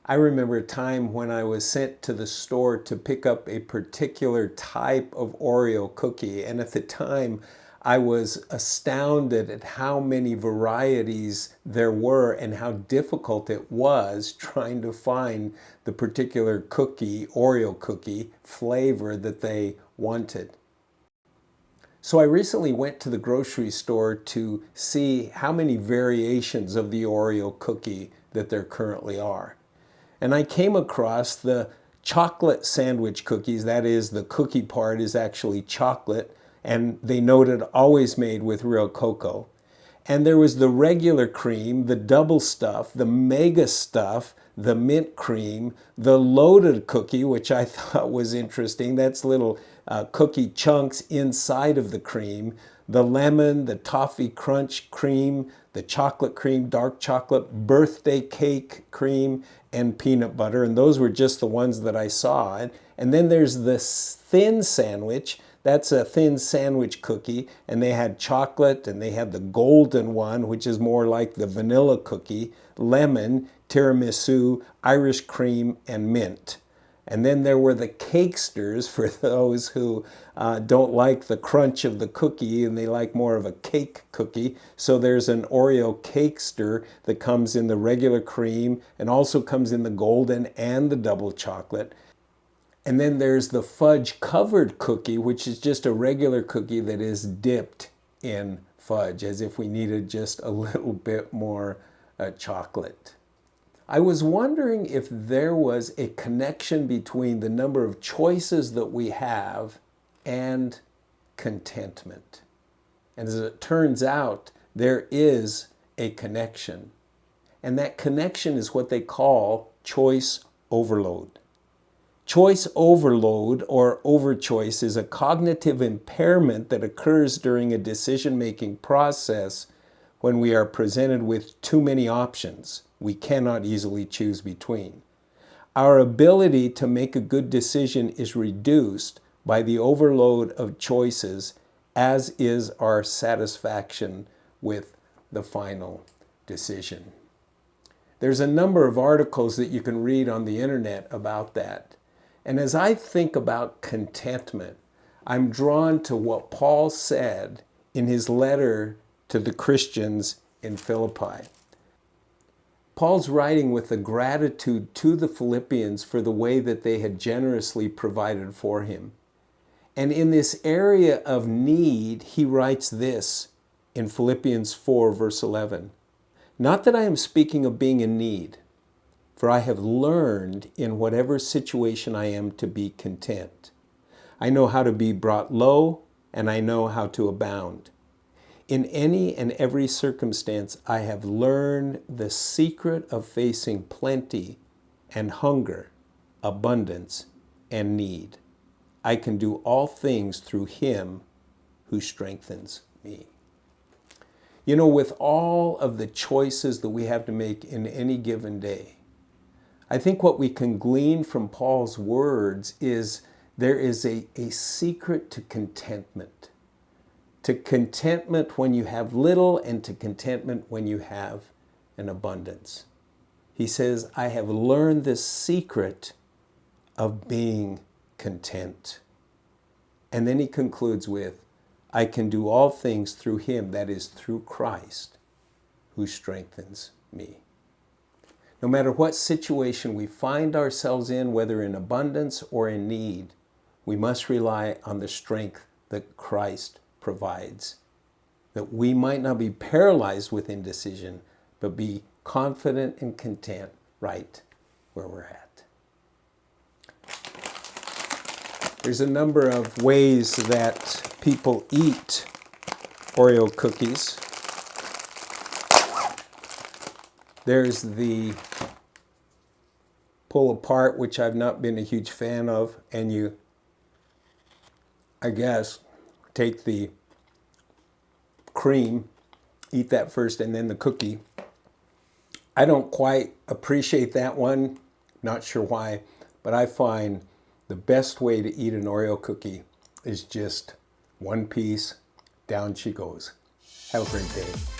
I remember a time when I was sent to the store to pick up a particular type of Oreo cookie, and at the time I was astounded at how many varieties there were and how difficult it was trying to find the particular cookie, Oreo cookie flavor that they wanted. So I recently went to the grocery store to see how many variations of the Oreo cookie that there currently are. And I came across the chocolate sandwich cookies. That is, the cookie part is actually chocolate, and they noted always made with real cocoa. And there was the regular cream, the double stuff, the mega stuff, the mint cream, the loaded cookie, which I thought was interesting. That's little cookie chunks inside of the cream, the lemon, the toffee crunch cream, the chocolate cream, dark chocolate, birthday cake cream, and peanut butter. And those were just the ones that I saw. And then there's this thin sandwich. That's a thin sandwich cookie, and they had chocolate, and they had the golden one, which is more like the vanilla cookie, lemon, tiramisu, Irish cream, and mint. And then there were the cakesters for those who don't like the crunch of the cookie and they like more of a cake cookie. So there's an Oreo cakester that comes in the regular cream and also comes in the golden and the double chocolate. And then there's the fudge covered cookie, which is just a regular cookie that is dipped in fudge, as if we needed just a little bit more chocolate. I was wondering if there was a connection between the number of choices that we have and contentment. And as it turns out, there is a connection. And that connection is what they call choice overload. Choice overload or overchoice is a cognitive impairment that occurs during a decision-making process when we are presented with too many options we cannot easily choose between. Our ability to make a good decision is reduced by the overload of choices, as is our satisfaction with the final decision. There's a number of articles that you can read on the internet about that. And as I think about contentment, I'm drawn to what Paul said in his letter to the Christians in Philippi. Paul's writing with a gratitude to the Philippians for the way that they had generously provided for him. And in this area of need, he writes this in Philippians 4, verse 11. Not that I am speaking of being in need, for I have learned in whatever situation I am to be content. I know how to be brought low, and I know how to abound. In any and every circumstance, I have learned the secret of facing plenty and hunger, abundance and need. I can do all things through Him who strengthens me. You know, with all of the choices that we have to make in any given day, I think what we can glean from Paul's words is there is a secret to contentment. To contentment when you have little and to contentment when you have an abundance. He says, I have learned this secret of being content. And then he concludes with, I can do all things through Him, that is through Christ, who strengthens me. No matter what situation we find ourselves in, whether in abundance or in need, we must rely on the strength that Christ provides, that we might not be paralyzed with indecision, but be confident and content right where we're at. There's a number of ways that people eat Oreo cookies. There's the pull apart, which I've not been a huge fan of, and you, I guess, take the cream, eat that first, and then the cookie. I don't quite appreciate that one, not sure why, but I find the best way to eat an Oreo cookie is just one piece, down she goes. Have a great day.